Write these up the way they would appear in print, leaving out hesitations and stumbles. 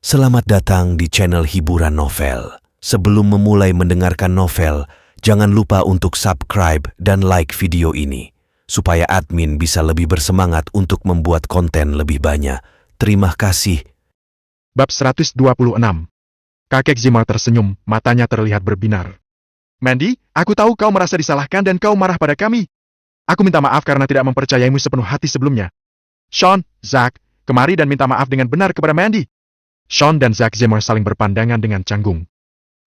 Selamat datang di channel hiburan novel. Sebelum memulai mendengarkan novel, jangan lupa untuk subscribe dan like video ini, supaya admin bisa lebih bersemangat untuk membuat konten lebih banyak. Terima kasih. Bab 126. Kakek Zima tersenyum, matanya terlihat berbinar. Mandy, aku tahu kau merasa disalahkan dan kau marah pada kami. Aku minta maaf karena tidak mempercayaimu sepenuh hati sebelumnya. Sean, Zack, kemari dan minta maaf dengan benar kepada Mandy. Sean dan Zack Zimmer saling berpandangan dengan canggung.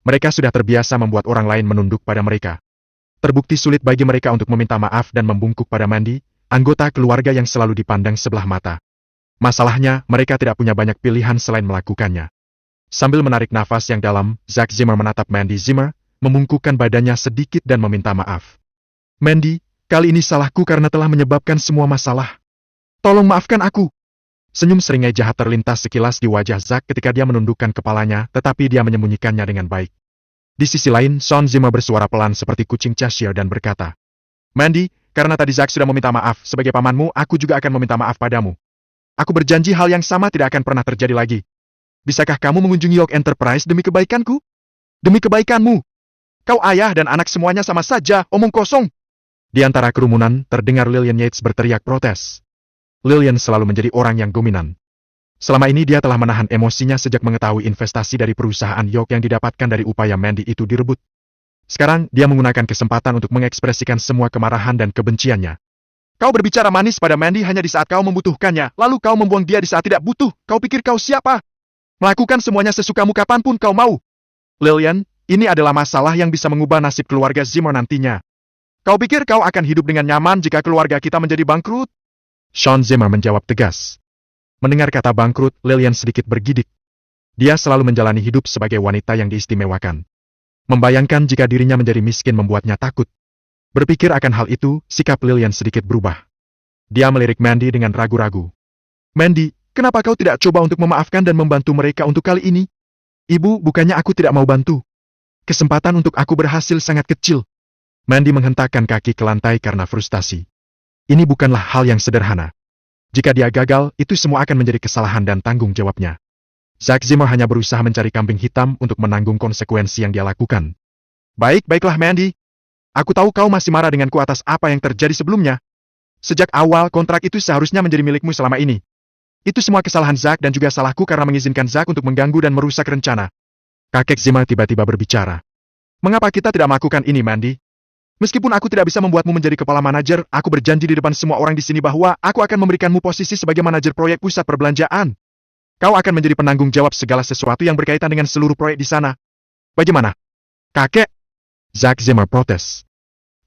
Mereka sudah terbiasa membuat orang lain menunduk pada mereka. Terbukti sulit bagi mereka untuk meminta maaf dan membungkuk pada Mandy, anggota keluarga yang selalu dipandang sebelah mata. Masalahnya, mereka tidak punya banyak pilihan selain melakukannya. Sambil menarik nafas yang dalam, Zack Zimmer menatap Mandy Zimmer, membungkukkan badannya sedikit dan meminta maaf. Mandy, kali ini salahku karena telah menyebabkan semua masalah. Tolong maafkan aku. Senyum seringai jahat terlintas sekilas di wajah Zack ketika dia menundukkan kepalanya, tetapi dia menyembunyikannya dengan baik. Di sisi lain, Sean Zimmer bersuara pelan seperti kucing Cheshire dan berkata, Mandy, karena tadi Zack sudah meminta maaf, sebagai pamanmu, aku juga akan meminta maaf padamu. Aku berjanji hal yang sama tidak akan pernah terjadi lagi. Bisakah kamu mengunjungi York Enterprise demi kebaikanku? Demi kebaikanmu. Kau ayah dan anak semuanya sama saja, omong kosong. Di antara kerumunan, terdengar Lillian Yates berteriak protes. Lillian selalu menjadi orang yang dominan. Selama ini dia telah menahan emosinya sejak mengetahui investasi dari perusahaan York yang didapatkan dari upaya Mandy itu direbut. Sekarang, dia menggunakan kesempatan untuk mengekspresikan semua kemarahan dan kebenciannya. Kau berbicara manis pada Mandy hanya di saat kau membutuhkannya, lalu kau membuang dia di saat tidak butuh. Kau pikir kau siapa? Melakukan semuanya sesukamu kapanpun kau mau. Lillian, ini adalah masalah yang bisa mengubah nasib keluarga Zimmer nantinya. Kau pikir kau akan hidup dengan nyaman jika keluarga kita menjadi bangkrut? Sean Zimmer menjawab tegas. Mendengar kata bangkrut, Lillian sedikit bergidik. Dia selalu menjalani hidup sebagai wanita yang diistimewakan. Membayangkan jika dirinya menjadi miskin membuatnya takut. Berpikir akan hal itu, sikap Lillian sedikit berubah. Dia melirik Mandy dengan ragu-ragu. Mandy, kenapa kau tidak coba untuk memaafkan dan membantu mereka untuk kali ini? Ibu, bukannya aku tidak mau bantu. Kesempatan untuk aku berhasil sangat kecil. Mandy menghentakkan kaki ke lantai karena frustasi. Ini bukanlah hal yang sederhana. Jika dia gagal, itu semua akan menjadi kesalahan dan tanggung jawabnya. Zack Zimmer hanya berusaha mencari kambing hitam untuk menanggung konsekuensi yang dia lakukan. Baiklah Mandy. Aku tahu kau masih marah denganku atas apa yang terjadi sebelumnya. Sejak awal, kontrak itu seharusnya menjadi milikmu selama ini. Itu semua kesalahan Zack dan juga salahku karena mengizinkan Zack untuk mengganggu dan merusak rencana. Kakek Zimmer tiba-tiba berbicara. Mengapa kita tidak melakukan ini, Mandy? Meskipun aku tidak bisa membuatmu menjadi kepala manajer, aku berjanji di depan semua orang di sini bahwa aku akan memberikanmu posisi sebagai manajer proyek pusat perbelanjaan. Kau akan menjadi penanggung jawab segala sesuatu yang berkaitan dengan seluruh proyek di sana. Bagaimana? Kakek? Zack Zimmer protes.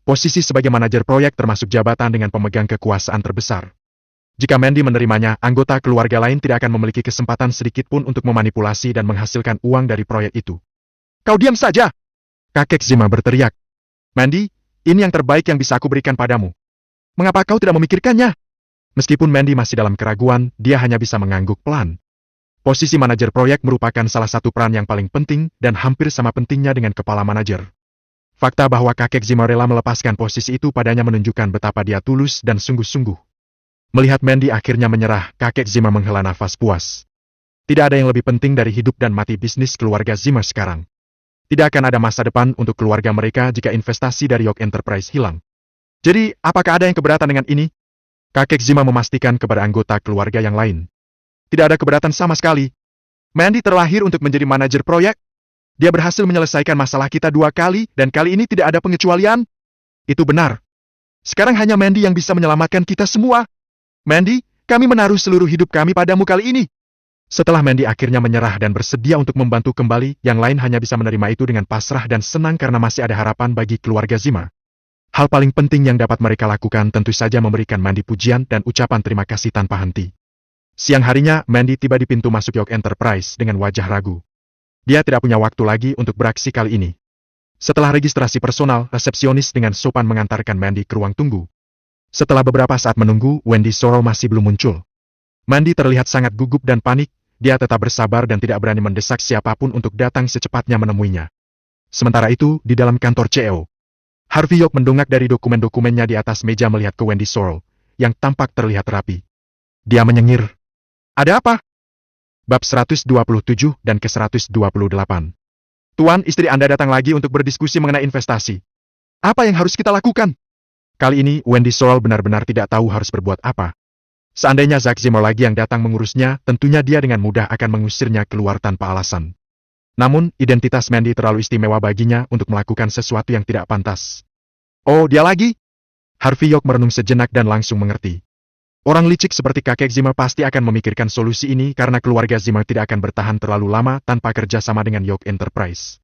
Posisi sebagai manajer proyek termasuk jabatan dengan pemegang kekuasaan terbesar. Jika Mandy menerimanya, anggota keluarga lain tidak akan memiliki kesempatan sedikit pun untuk memanipulasi dan menghasilkan uang dari proyek itu. Kau diam saja! Kakek Zimmer berteriak. Mandy, ini yang terbaik yang bisa aku berikan padamu. Mengapa kau tidak memikirkannya? Meskipun Mandy masih dalam keraguan, dia hanya bisa mengangguk pelan. Posisi manajer proyek merupakan salah satu peran yang paling penting dan hampir sama pentingnya dengan kepala manajer. Fakta bahwa kakek Zimmer rela melepaskan posisi itu padanya menunjukkan betapa dia tulus dan sungguh-sungguh. Melihat Mandy akhirnya menyerah, kakek Zimmer menghela nafas puas. Tidak ada yang lebih penting dari hidup dan mati bisnis keluarga Zimmer sekarang. Tidak akan ada masa depan untuk keluarga mereka jika investasi dari York Enterprise hilang. Jadi, apakah ada yang keberatan dengan ini? Kakek Zimmer memastikan kepada anggota keluarga yang lain. Tidak ada keberatan sama sekali. Mandy terlahir untuk menjadi manajer proyek. Dia berhasil menyelesaikan masalah kita 2 kali, dan kali ini tidak ada pengecualian. Itu benar. Sekarang hanya Mandy yang bisa menyelamatkan kita semua. Mandy, kami menaruh seluruh hidup kami padamu kali ini. Setelah Mandy akhirnya menyerah dan bersedia untuk membantu kembali, yang lain hanya bisa menerima itu dengan pasrah dan senang karena masih ada harapan bagi keluarga Zimmer. Hal paling penting yang dapat mereka lakukan tentu saja memberikan Mandy pujian dan ucapan terima kasih tanpa henti. Siang harinya, Mandy tiba di pintu masuk York Enterprise dengan wajah ragu. Dia tidak punya waktu lagi untuk beraksi kali ini. Setelah registrasi personal, resepsionis dengan sopan mengantarkan Mandy ke ruang tunggu. Setelah beberapa saat menunggu, Wendy Sorrell masih belum muncul. Mandy terlihat sangat gugup dan panik. Dia tetap bersabar dan tidak berani mendesak siapapun untuk datang secepatnya menemuinya. Sementara itu, di dalam kantor CEO, Harvey York mendongak dari dokumen-dokumennya di atas meja melihat ke Wendy Sorrell, yang tampak terlihat rapi. Dia menyengir. Ada apa? Bab 127 dan ke-128. Tuan, istri Anda datang lagi untuk berdiskusi mengenai investasi. Apa yang harus kita lakukan? Kali ini, Wendy Sorrell benar-benar tidak tahu harus berbuat apa. Seandainya Zack Zimmer lagi yang datang mengurusnya, tentunya dia dengan mudah akan mengusirnya keluar tanpa alasan. Namun, identitas Mandy terlalu istimewa baginya untuk melakukan sesuatu yang tidak pantas. Oh, dia lagi? Harvey York merenung sejenak dan langsung mengerti. Orang licik seperti kakek Zimmer pasti akan memikirkan solusi ini karena keluarga Zimmer tidak akan bertahan terlalu lama tanpa kerjasama dengan York Enterprise.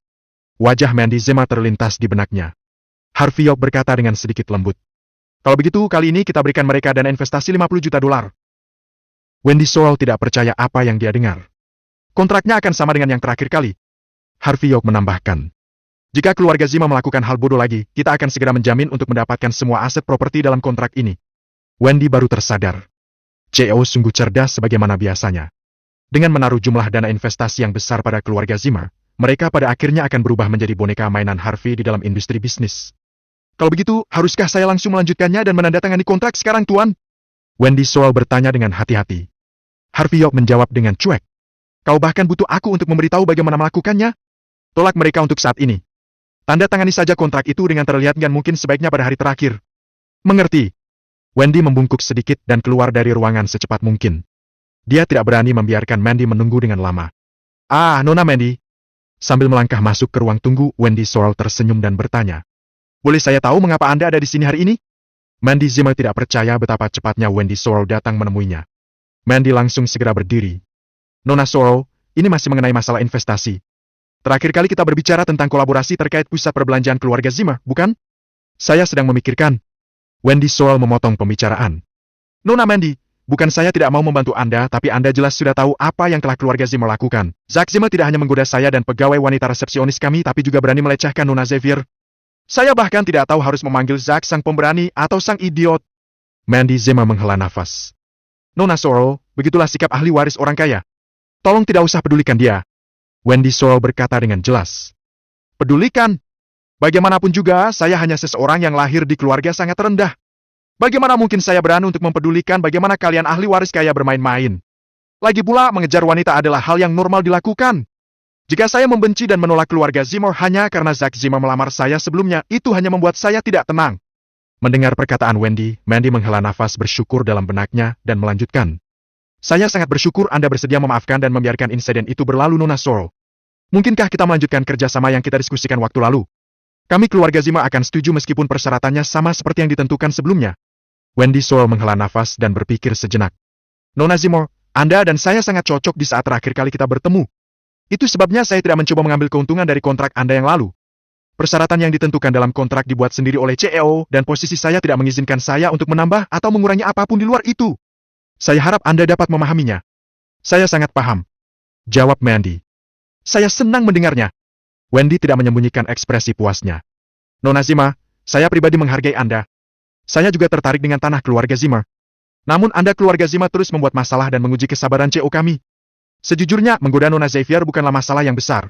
Wajah Mandy Zimmer terlintas di benaknya. Harvey York berkata dengan sedikit lembut. Kalau begitu, kali ini kita berikan mereka dana investasi $50 juta. Wendy Sorrell tidak percaya apa yang dia dengar. Kontraknya akan sama dengan yang terakhir kali. Harvey York menambahkan. Jika keluarga Zimmer melakukan hal bodoh lagi, kita akan segera menjamin untuk mendapatkan semua aset properti dalam kontrak ini. Wendy baru tersadar. CEO sungguh cerdas sebagaimana biasanya. Dengan menaruh jumlah dana investasi yang besar pada keluarga Zimmer, mereka pada akhirnya akan berubah menjadi boneka mainan Harvey di dalam industri bisnis. Kalau begitu, haruskah saya langsung melanjutkannya dan menandatangani kontrak sekarang, Tuan? Wendy Sorrell bertanya dengan hati-hati. Harvey York menjawab dengan cuek. Kau bahkan butuh aku untuk memberitahu bagaimana melakukannya? Tolak mereka untuk saat ini. Tanda tangani saja kontrak itu dengan terlihat dan mungkin sebaiknya pada hari terakhir. Mengerti? Wendy membungkuk sedikit dan keluar dari ruangan secepat mungkin. Dia tidak berani membiarkan Mandy menunggu dengan lama. Ah, Nona Mandy. Sambil melangkah masuk ke ruang tunggu, Wendy Sorrell tersenyum dan bertanya. Boleh saya tahu mengapa Anda ada di sini hari ini? Mandy Zimmer tidak percaya betapa cepatnya Wendy Sorrell datang menemuinya. Mandy langsung segera berdiri. Nona Sorrell, ini masih mengenai masalah investasi. Terakhir kali kita berbicara tentang kolaborasi terkait pusat perbelanjaan keluarga Zimmer, bukan? Saya sedang memikirkan. Wendy Sorrell memotong pembicaraan. Nona Mandy, bukan saya tidak mau membantu Anda, tapi Anda jelas sudah tahu apa yang telah keluarga Zimmer lakukan. Zack Zimmer tidak hanya menggoda saya dan pegawai wanita resepsionis kami, tapi juga berani melecehkan Nona Xavier. Saya bahkan tidak tahu harus memanggil Zack sang pemberani atau sang idiot. Mandy Zimmer menghela nafas. Nona Sorrell, begitulah sikap ahli waris orang kaya. Tolong tidak usah pedulikan dia. Wendy Sorrell berkata dengan jelas. Pedulikan? Bagaimanapun juga, saya hanya seseorang yang lahir di keluarga sangat rendah. Bagaimana mungkin saya berani untuk mempedulikan bagaimana kalian ahli waris kaya bermain-main? Lagi pula, mengejar wanita adalah hal yang normal dilakukan. Jika saya membenci dan menolak keluarga Zimmer hanya karena Zack Zimmer melamar saya sebelumnya, itu hanya membuat saya tidak tenang. Mendengar perkataan Wendy, Mandy menghela nafas bersyukur dalam benaknya dan melanjutkan. Saya sangat bersyukur Anda bersedia memaafkan dan membiarkan insiden itu berlalu, Nona Sorrell. Mungkinkah kita melanjutkan kerjasama yang kita diskusikan waktu lalu? Kami keluarga Zimmer akan setuju meskipun persyaratannya sama seperti yang ditentukan sebelumnya. Wendy Sorrell menghela nafas dan berpikir sejenak. Nona Zimmer, Anda dan saya sangat cocok di saat terakhir kali kita bertemu. Itu sebabnya saya tidak mencoba mengambil keuntungan dari kontrak Anda yang lalu. Persyaratan yang ditentukan dalam kontrak dibuat sendiri oleh CEO dan posisi saya tidak mengizinkan saya untuk menambah atau mengurangi apapun di luar itu. Saya harap Anda dapat memahaminya. Saya sangat paham. Jawab Mandy. Saya senang mendengarnya. Wendy tidak menyembunyikan ekspresi puasnya. Nona Zimmer, saya pribadi menghargai Anda. Saya juga tertarik dengan tanah keluarga Zimmer. Namun Anda keluarga Zimmer terus membuat masalah dan menguji kesabaran CEO kami. Sejujurnya, menggoda Nona Xavier bukanlah masalah yang besar.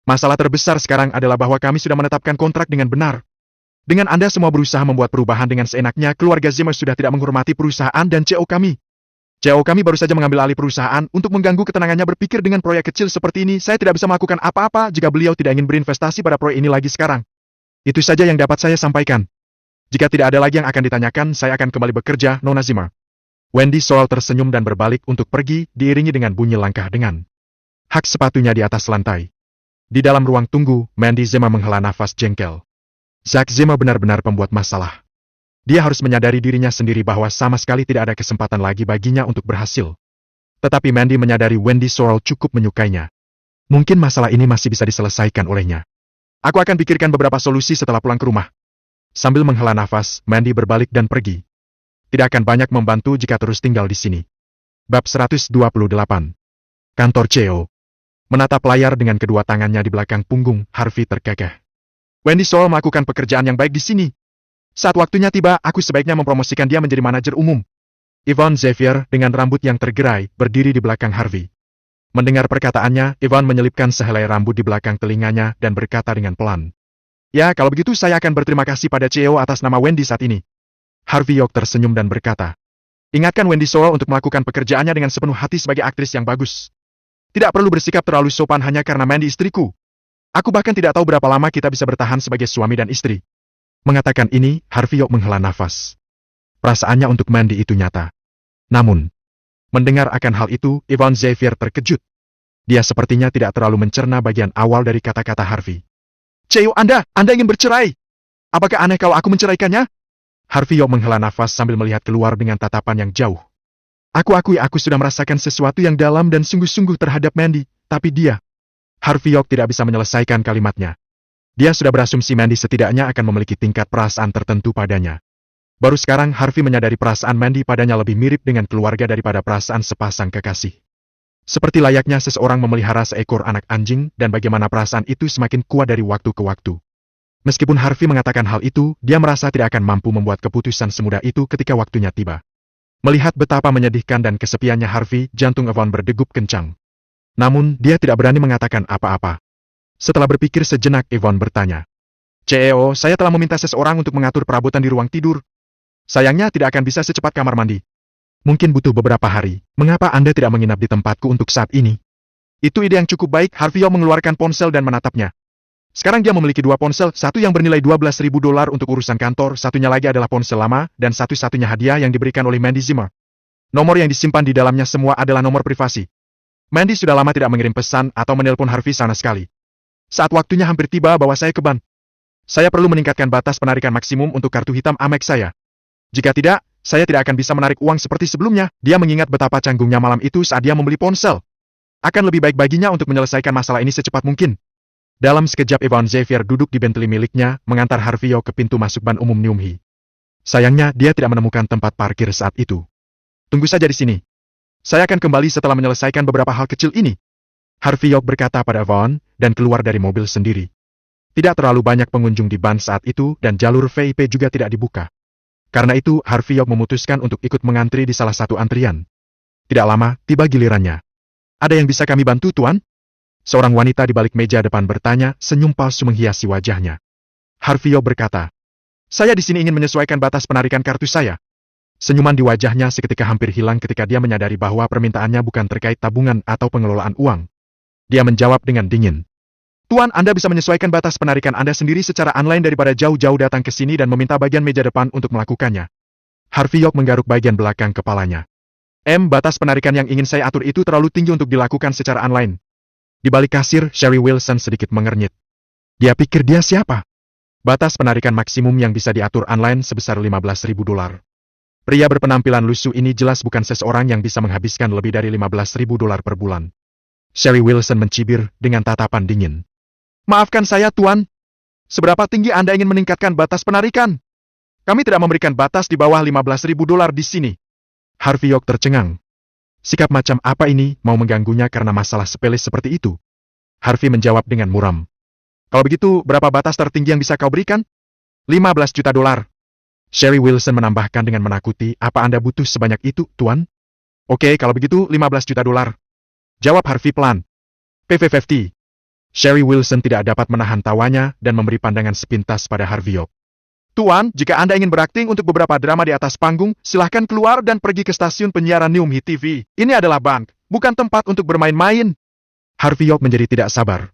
Masalah terbesar sekarang adalah bahwa kami sudah menetapkan kontrak dengan benar. Dengan Anda semua berusaha membuat perubahan dengan seenaknya, keluarga Zimmer sudah tidak menghormati perusahaan dan CEO kami. CEO kami baru saja mengambil alih perusahaan untuk mengganggu ketenangannya berpikir dengan proyek kecil seperti ini. Saya tidak bisa melakukan apa-apa jika beliau tidak ingin berinvestasi pada proyek ini lagi sekarang. Itu saja yang dapat saya sampaikan. Jika tidak ada lagi yang akan ditanyakan, saya akan kembali bekerja, Nona Zimmer. Wendy Sorrell tersenyum dan berbalik untuk pergi, diiringi dengan bunyi langkah dengan hak sepatunya di atas lantai. Di dalam ruang tunggu, Mandy Zimmer menghela nafas jengkel. Zack Zimmer benar-benar pembuat masalah. Dia harus menyadari dirinya sendiri bahwa sama sekali tidak ada kesempatan lagi baginya untuk berhasil. Tetapi Mandy menyadari Wendy Sorrell cukup menyukainya. Mungkin masalah ini masih bisa diselesaikan olehnya. Aku akan pikirkan beberapa solusi setelah pulang ke rumah. Sambil menghela nafas, Mandy berbalik dan pergi. Tidak akan banyak membantu jika terus tinggal di sini. Bab 128. Kantor CEO. Menatap layar dengan kedua tangannya di belakang punggung, Harvey terkekeh. Wendy Sorrell melakukan pekerjaan yang baik di sini. Saat waktunya tiba, aku sebaiknya mempromosikan dia menjadi manajer umum. Yvonne Xavier dengan rambut yang tergerai berdiri di belakang Harvey. Mendengar perkataannya, Yvonne menyelipkan sehelai rambut di belakang telinganya dan berkata dengan pelan. Ya, kalau begitu saya akan berterima kasih pada CEO atas nama Wendy saat ini. Harvey York tersenyum dan berkata. Ingatkan Wendy Sorrell untuk melakukan pekerjaannya dengan sepenuh hati sebagai aktris yang bagus. Tidak perlu bersikap terlalu sopan hanya karena Mandy istriku. Aku bahkan tidak tahu berapa lama kita bisa bertahan sebagai suami dan istri. Mengatakan ini, Harvey York menghela nafas. Perasaannya untuk Mandy itu nyata. Namun, mendengar akan hal itu, Yvonne Xavier terkejut. Dia sepertinya tidak terlalu mencerna bagian awal dari kata-kata Harvey. Ceo, Anda ingin bercerai. Apakah aneh kalau aku menceraikannya? Harvey York menghela nafas sambil melihat keluar dengan tatapan yang jauh. Aku akui aku sudah merasakan sesuatu yang dalam dan sungguh-sungguh terhadap Mandy, tapi dia... Harvey York tidak bisa menyelesaikan kalimatnya. Dia sudah berasumsi Mandy setidaknya akan memiliki tingkat perasaan tertentu padanya. Baru sekarang Harvey menyadari perasaan Mandy padanya lebih mirip dengan keluarga daripada perasaan sepasang kekasih. Seperti layaknya seseorang memelihara seekor anak anjing dan bagaimana perasaan itu semakin kuat dari waktu ke waktu. Meskipun Harvey mengatakan hal itu, dia merasa tidak akan mampu membuat keputusan semudah itu ketika waktunya tiba. Melihat betapa menyedihkan dan kesepiannya Harvey, jantung Yvonne berdegup kencang. Namun, dia tidak berani mengatakan apa-apa. Setelah berpikir sejenak, Yvonne bertanya. CEO, saya telah meminta seseorang untuk mengatur perabotan di ruang tidur. Sayangnya tidak akan bisa secepat kamar mandi. Mungkin butuh beberapa hari. Mengapa Anda tidak menginap di tempatku untuk saat ini? Itu ide yang cukup baik. Harvey York mengeluarkan ponsel dan menatapnya. Sekarang dia memiliki dua ponsel, satu yang bernilai $12.000 untuk urusan kantor, satunya lagi adalah ponsel lama, dan satu-satunya hadiah yang diberikan oleh Mandy Zimmer. Nomor yang disimpan di dalamnya semua adalah nomor privasi. Mandy sudah lama tidak mengirim pesan atau menelpon Harvey sama sekali. Saat waktunya hampir tiba bawa saya ke bank. Saya perlu meningkatkan batas penarikan maksimum untuk kartu hitam Amex saya. Jika tidak, saya tidak akan bisa menarik uang seperti sebelumnya. Dia mengingat betapa canggungnya malam itu saat dia membeli ponsel. Akan lebih baik baginya untuk menyelesaikan masalah ini secepat mungkin. Dalam sekejap Yvonne Xavier duduk di Bentley miliknya, mengantar Harvey York ke pintu masuk ban umum Newham. Sayangnya, dia tidak menemukan tempat parkir saat itu. Tunggu saja di sini. Saya akan kembali setelah menyelesaikan beberapa hal kecil ini. Harvey York berkata pada Yvonne, dan keluar dari mobil sendiri. Tidak terlalu banyak pengunjung di ban saat itu, dan jalur VIP juga tidak dibuka. Karena itu, Harvey York memutuskan untuk ikut mengantri di salah satu antrian. Tidak lama, tiba gilirannya. Ada yang bisa kami bantu, Tuan? Seorang wanita di balik meja depan bertanya, senyum palsu menghiasi wajahnya. Harvey York berkata, saya di sini ingin menyesuaikan batas penarikan kartu saya. Senyuman di wajahnya seketika hampir hilang ketika dia menyadari bahwa permintaannya bukan terkait tabungan atau pengelolaan uang. Dia menjawab dengan dingin. Tuan, Anda bisa menyesuaikan batas penarikan Anda sendiri secara online daripada jauh-jauh datang ke sini dan meminta bagian meja depan untuk melakukannya. Harvey York menggaruk bagian belakang kepalanya. Batas penarikan yang ingin saya atur itu terlalu tinggi untuk dilakukan secara online. Di balik kasir, Sherry Wilson sedikit mengernyit. Dia pikir dia siapa? Batas penarikan maksimum yang bisa diatur online sebesar $15.000. Pria berpenampilan lusuh ini jelas bukan seseorang yang bisa menghabiskan lebih dari $15.000 per bulan. Sherry Wilson mencibir dengan tatapan dingin. Maafkan saya, Tuan. Seberapa tinggi Anda ingin meningkatkan batas penarikan? Kami tidak memberikan batas di bawah $15.000 di sini. Harvey York tercengang. Sikap macam apa ini mau mengganggunya karena masalah sepele seperti itu? Harvey menjawab dengan muram. Kalau begitu, berapa batas tertinggi yang bisa kau berikan? $15 juta. Sherry Wilson menambahkan dengan menakuti, apa Anda butuh sebanyak itu, Tuan? Oke, kalau begitu, $15 juta. Jawab Harvey pelan. PV50. Sherry Wilson tidak dapat menahan tawanya dan memberi pandangan sepintas pada Harvey York. Tuan, jika Anda ingin berakting untuk beberapa drama di atas panggung, silahkan keluar dan pergi ke stasiun penyiaran Newham TV. Ini adalah bank, bukan tempat untuk bermain-main. Harvey York menjadi tidak sabar.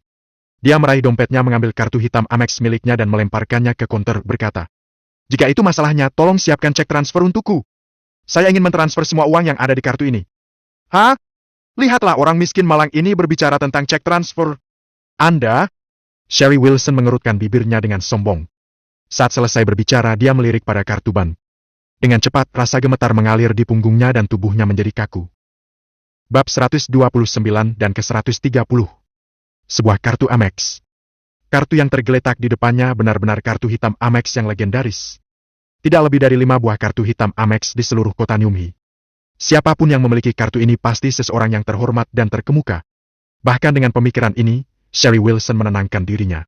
Dia meraih dompetnya mengambil kartu hitam Amex miliknya dan melemparkannya ke konter berkata, jika itu masalahnya, tolong siapkan cek transfer untukku. Saya ingin mentransfer semua uang yang ada di kartu ini. Hah? Lihatlah orang miskin malang ini berbicara tentang cek transfer. Anda? Sherry Wilson mengerutkan bibirnya dengan sombong. Saat selesai berbicara, dia melirik pada kartu ban. Dengan cepat, rasa gemetar mengalir di punggungnya dan tubuhnya menjadi kaku. Bab 129 dan ke-130. Sebuah kartu Amex. Kartu yang tergeletak di depannya benar-benar kartu hitam Amex yang legendaris. Tidak lebih dari 5 buah kartu hitam Amex di seluruh kota Newham. Siapapun yang memiliki kartu ini pasti seseorang yang terhormat dan terkemuka. Bahkan dengan pemikiran ini, Sherry Wilson menenangkan dirinya.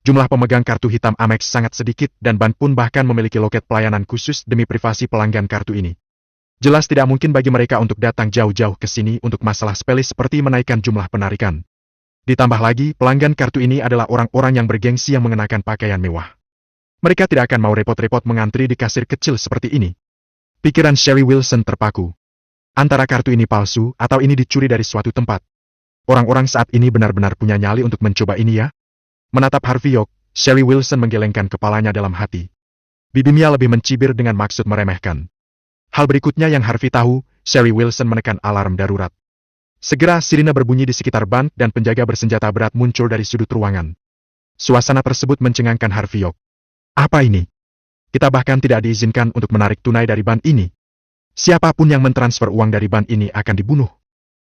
Jumlah pemegang kartu hitam Amex sangat sedikit dan bank pun bahkan memiliki loket pelayanan khusus demi privasi pelanggan kartu ini. Jelas tidak mungkin bagi mereka untuk datang jauh-jauh ke sini untuk masalah sepele seperti menaikkan jumlah penarikan. Ditambah lagi, pelanggan kartu ini adalah orang-orang yang bergengsi yang mengenakan pakaian mewah. Mereka tidak akan mau repot-repot mengantri di kasir kecil seperti ini. Pikiran Sherry Wilson terpaku. Antara kartu ini palsu atau ini dicuri dari suatu tempat. Orang-orang saat ini benar-benar punya nyali untuk mencoba ini ya. Menatap Harvey York, Sherry Wilson menggelengkan kepalanya dalam hati. Bibirnya lebih mencibir dengan maksud meremehkan. Hal berikutnya yang Harvey tahu, Sherry Wilson menekan alarm darurat. Segera sirine berbunyi di sekitar bank dan penjaga bersenjata berat muncul dari sudut ruangan. Suasana tersebut mencengangkan Harvey York. Apa ini? Kita bahkan tidak diizinkan untuk menarik tunai dari bank ini. Siapapun yang mentransfer uang dari bank ini akan dibunuh.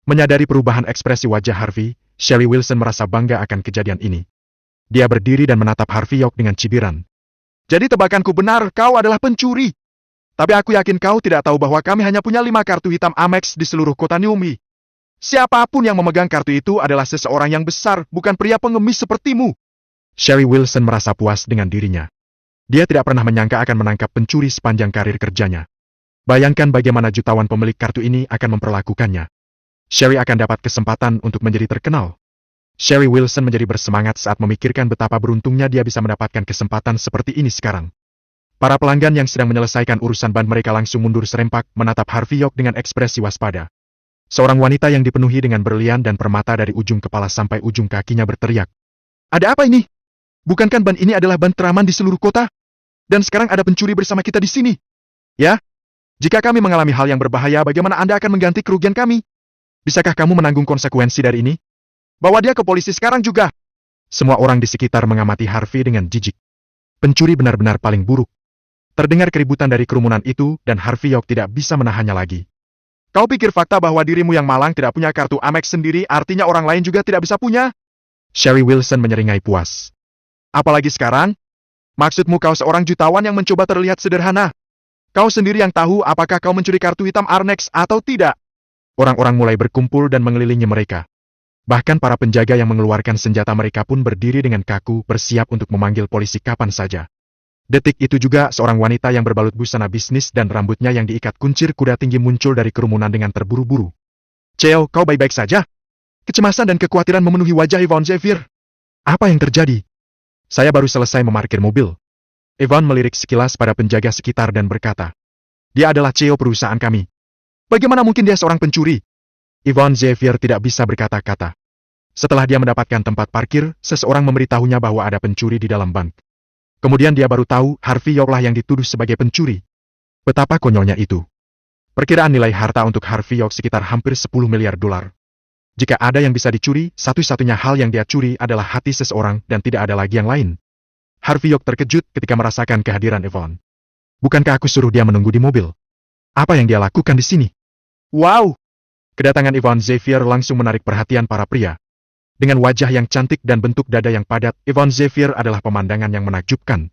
Menyadari perubahan ekspresi wajah Harvey, Sherry Wilson merasa bangga akan kejadian ini. Dia berdiri dan menatap Harvey York dengan cibiran. Jadi tebakanku benar, kau adalah pencuri. Tapi aku yakin kau tidak tahu bahwa kami hanya punya 5 kartu hitam Amex di seluruh kota Niumi. Siapapun yang memegang kartu itu adalah seseorang yang besar, bukan pria pengemis sepertimu. Sherry Wilson merasa puas dengan dirinya. Dia tidak pernah menyangka akan menangkap pencuri sepanjang karir kerjanya. Bayangkan bagaimana jutawan pemilik kartu ini akan memperlakukannya. Sherry akan dapat kesempatan untuk menjadi terkenal. Sherry Wilson menjadi bersemangat saat memikirkan betapa beruntungnya dia bisa mendapatkan kesempatan seperti ini sekarang. Para pelanggan yang sedang menyelesaikan urusan ban mereka langsung mundur serempak menatap Harvey York dengan ekspresi waspada. Seorang wanita yang dipenuhi dengan berlian dan permata dari ujung kepala sampai ujung kakinya berteriak. Ada apa ini? Bukankah ban ini adalah ban teraman di seluruh kota? Dan sekarang ada pencuri bersama kita di sini. Ya? Jika kami mengalami hal yang berbahaya, bagaimana Anda akan mengganti kerugian kami? Bisakah kamu menanggung konsekuensi dari ini? Bawa dia ke polisi sekarang juga. Semua orang di sekitar mengamati Harvey dengan jijik. Pencuri benar-benar paling buruk. Terdengar keributan dari kerumunan itu dan Harvey York tidak bisa menahannya lagi. Kau pikir fakta bahwa dirimu yang malang tidak punya kartu Amex sendiri artinya orang lain juga tidak bisa punya? Sherry Wilson menyeringai puas. Apalagi sekarang? Maksudmu kau seorang jutawan yang mencoba terlihat sederhana? Kau sendiri yang tahu apakah kau mencuri kartu hitam Arnex atau tidak? Orang-orang mulai berkumpul dan mengelilingi mereka. Bahkan para penjaga yang mengeluarkan senjata mereka pun berdiri dengan kaku bersiap untuk memanggil polisi kapan saja. Detik itu juga seorang wanita yang berbalut busana bisnis dan rambutnya yang diikat kuncir kuda tinggi muncul dari kerumunan dengan terburu-buru. Cheo, kau baik-baik saja? Kecemasan dan kekhawatiran memenuhi wajah Yvonne Xavier. Apa yang terjadi? Saya baru selesai memarkir mobil. Yvonne melirik sekilas pada penjaga sekitar dan berkata, dia adalah CEO perusahaan kami. Bagaimana mungkin dia seorang pencuri? Yvonne Xavier tidak bisa berkata-kata. Setelah dia mendapatkan tempat parkir, seseorang memberitahunya bahwa ada pencuri di dalam bank. Kemudian dia baru tahu Harvey York lah yang dituduh sebagai pencuri. Betapa konyolnya itu. Perkiraan nilai harta untuk Harvey York sekitar hampir 10 miliar dolar. Jika ada yang bisa dicuri, satu-satunya hal yang dia curi adalah hati seseorang dan tidak ada lagi yang lain. Harvey York terkejut ketika merasakan kehadiran Yvonne. Bukankah aku suruh dia menunggu di mobil? Apa yang dia lakukan di sini? Wow! Kedatangan Yvonne Xavier langsung menarik perhatian para pria. Dengan wajah yang cantik dan bentuk dada yang padat, Yvonne Xavier adalah pemandangan yang menakjubkan.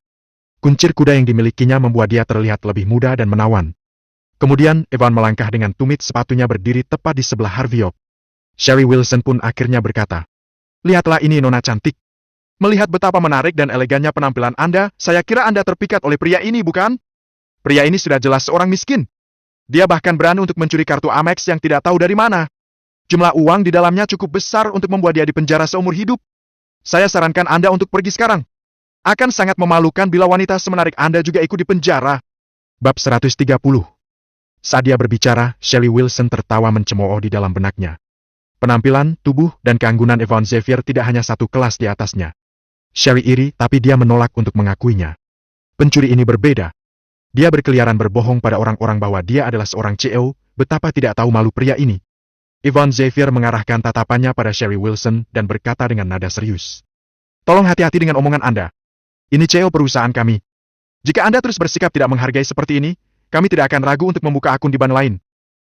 Kuncir kuda yang dimilikinya membuat dia terlihat lebih muda dan menawan. Kemudian, Yvonne melangkah dengan tumit sepatunya berdiri tepat di sebelah Harvey York. Sherry Wilson pun akhirnya berkata, lihatlah ini nona cantik. Melihat betapa menarik dan elegannya penampilan Anda, saya kira Anda terpikat oleh pria ini, bukan? Pria ini sudah jelas seorang miskin. Dia bahkan berani untuk mencuri kartu Amex yang tidak tahu dari mana. Jumlah uang di dalamnya cukup besar untuk membuat dia dipenjara seumur hidup. Saya sarankan Anda untuk pergi sekarang. Akan sangat memalukan bila wanita semenarik Anda juga ikut dipenjara. Bab 130. Saat dia berbicara, Sherry Wilson tertawa mencemooh di dalam benaknya. Penampilan, tubuh, dan keanggunan Yvonne Xavier tidak hanya satu kelas di atasnya. Sherry iri, tapi dia menolak untuk mengakuinya. Pencuri ini berbeda. Dia berkeliaran berbohong pada orang-orang bahwa dia adalah seorang CEO, betapa tidak tahu malu pria ini. Yvonne Xavier mengarahkan tatapannya pada Sherry Wilson dan berkata dengan nada serius. Tolong hati-hati dengan omongan Anda. Ini CEO perusahaan kami. Jika Anda terus bersikap tidak menghargai seperti ini, kami tidak akan ragu untuk membuka akun di ban lain.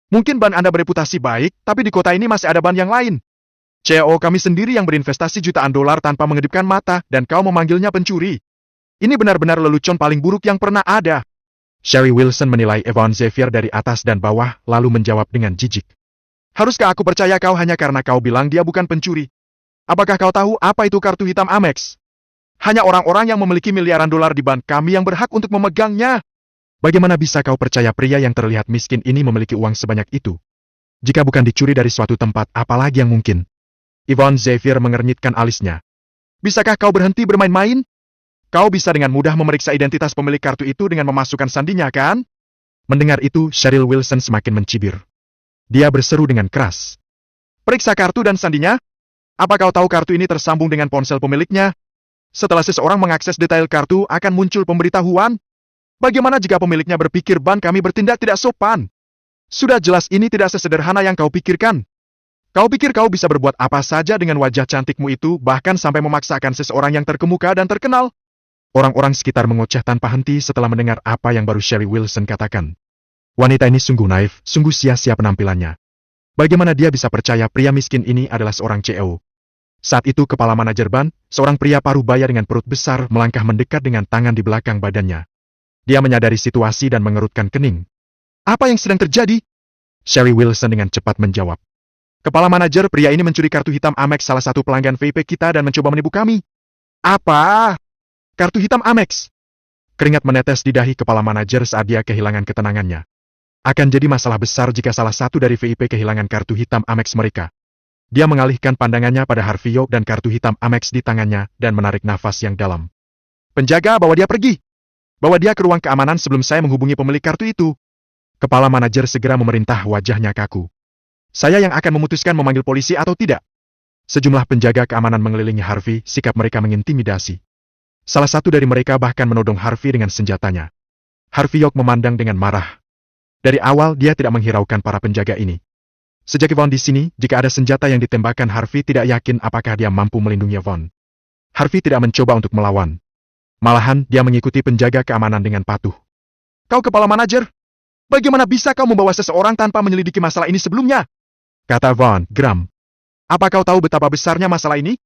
Mungkin ban Anda bereputasi baik, tapi di kota ini masih ada ban yang lain. CEO kami sendiri yang berinvestasi jutaan dolar tanpa mengedipkan mata, dan kau memanggilnya pencuri. Ini benar-benar lelucon paling buruk yang pernah ada. Sherry Wilson menilai Yvonne Xavier dari atas dan bawah, lalu menjawab dengan jijik. Haruskah aku percaya kau hanya karena kau bilang dia bukan pencuri? Apakah kau tahu apa itu kartu hitam Amex? Hanya orang-orang yang memiliki miliaran dolar di bank kami yang berhak untuk memegangnya. Bagaimana bisa kau percaya pria yang terlihat miskin ini memiliki uang sebanyak itu? Jika bukan dicuri dari suatu tempat, apalagi yang mungkin? Yvonne Xavier mengernyitkan alisnya. Bisakah kau berhenti bermain-main? Kau bisa dengan mudah memeriksa identitas pemilik kartu itu dengan memasukkan sandinya, kan? Mendengar itu, Sherry Wilson semakin mencibir. Dia berseru dengan keras. Periksa kartu dan sandinya. Apa kau tahu kartu ini tersambung dengan ponsel pemiliknya? Setelah seseorang mengakses detail kartu, akan muncul pemberitahuan. Bagaimana jika pemiliknya berpikir kami bertindak tidak sopan? Sudah jelas ini tidak sesederhana yang kau pikirkan. Kau pikir kau bisa berbuat apa saja dengan wajah cantikmu itu, bahkan sampai memaksakan seseorang yang terkemuka dan terkenal? Orang-orang sekitar mengoceh tanpa henti setelah mendengar apa yang baru Sherry Wilson katakan. Wanita ini sungguh naif, sungguh sia-sia penampilannya. Bagaimana dia bisa percaya pria miskin ini adalah seorang CEO? Saat itu kepala manajer ban, seorang pria paruh baya dengan perut besar melangkah mendekat dengan tangan di belakang badannya. Dia menyadari situasi dan mengerutkan kening. Apa yang sedang terjadi? Sherry Wilson dengan cepat menjawab. Kepala manajer, pria ini mencuri kartu hitam Amex salah satu pelanggan VIP kita dan mencoba menipu kami. Apa? Kartu hitam Amex? Keringat menetes di dahi kepala manajer saat dia kehilangan ketenangannya. Akan jadi masalah besar jika salah satu dari VIP kehilangan kartu hitam Amex mereka. Dia mengalihkan pandangannya pada Harvey York dan kartu hitam Amex di tangannya dan menarik nafas yang dalam. Penjaga, bawa dia pergi. Bawa dia ke ruang keamanan sebelum saya menghubungi pemilik kartu itu. Kepala manajer segera memerintah, wajahnya kaku. Saya yang akan memutuskan memanggil polisi atau tidak. Sejumlah penjaga keamanan mengelilingi Harvey, sikap mereka mengintimidasi. Salah satu dari mereka bahkan menodong Harvey dengan senjatanya. Harvey York memandang dengan marah. Dari awal dia tidak menghiraukan para penjaga ini. Sejak Yvonne di sini, jika ada senjata yang ditembakkan, Harvey tidak yakin apakah dia mampu melindungi Yvonne. Harvey tidak mencoba untuk melawan. Malahan, dia mengikuti penjaga keamanan dengan patuh. Kau kepala manajer? Bagaimana bisa kau membawa seseorang tanpa menyelidiki masalah ini sebelumnya? Kata Yvonne, geram. Apa kau tahu betapa besarnya masalah ini?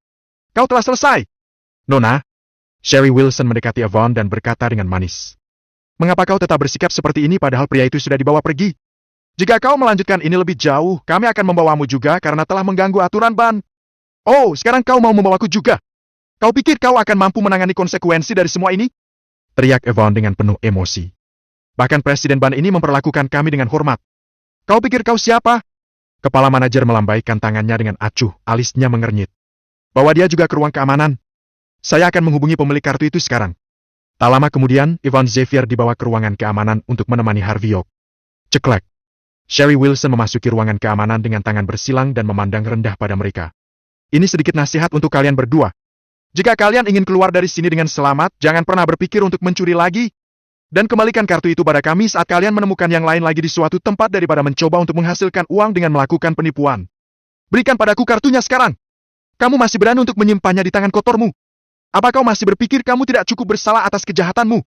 Kau telah selesai. Nona. Sherry Wilson mendekati Yvonne dan berkata dengan manis. Mengapa kau tetap bersikap seperti ini padahal pria itu sudah dibawa pergi? Jika kau melanjutkan ini lebih jauh, kami akan membawamu juga karena telah mengganggu aturan ban. Oh, sekarang kau mau membawaku juga? Kau pikir kau akan mampu menangani konsekuensi dari semua ini? Teriak Yvonne dengan penuh emosi. Bahkan presiden ban ini memperlakukan kami dengan hormat. Kau pikir kau siapa? Kepala manajer melambaikan tangannya dengan acuh, alisnya mengernyit. Bawa dia juga ke ruang keamanan. Saya akan menghubungi pemilik kartu itu sekarang. Tak lama kemudian, Yvonne Xavier dibawa ke ruangan keamanan untuk menemani Harvey York. Ceklek. Sherry Wilson memasuki ruangan keamanan dengan tangan bersilang dan memandang rendah pada mereka. Ini sedikit nasihat untuk kalian berdua. Jika kalian ingin keluar dari sini dengan selamat, jangan pernah berpikir untuk mencuri lagi. Dan kembalikan kartu itu pada kami saat kalian menemukan yang lain lagi di suatu tempat daripada mencoba untuk menghasilkan uang dengan melakukan penipuan. Berikan padaku kartunya sekarang. Kamu masih berani untuk menyimpannya di tangan kotormu. Apa kau masih berpikir kamu tidak cukup bersalah atas kejahatanmu?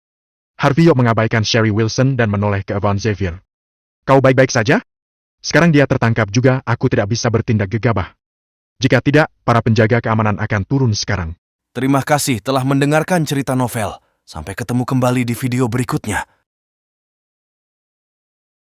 Harvey York mengabaikan Sherry Wilson dan menoleh ke Yvonne Xavier. Kau baik-baik saja? Sekarang dia tertangkap juga, aku tidak bisa bertindak gegabah. Jika tidak, para penjaga keamanan akan turun sekarang. Terima kasih telah mendengarkan cerita novel. Sampai ketemu kembali di video berikutnya.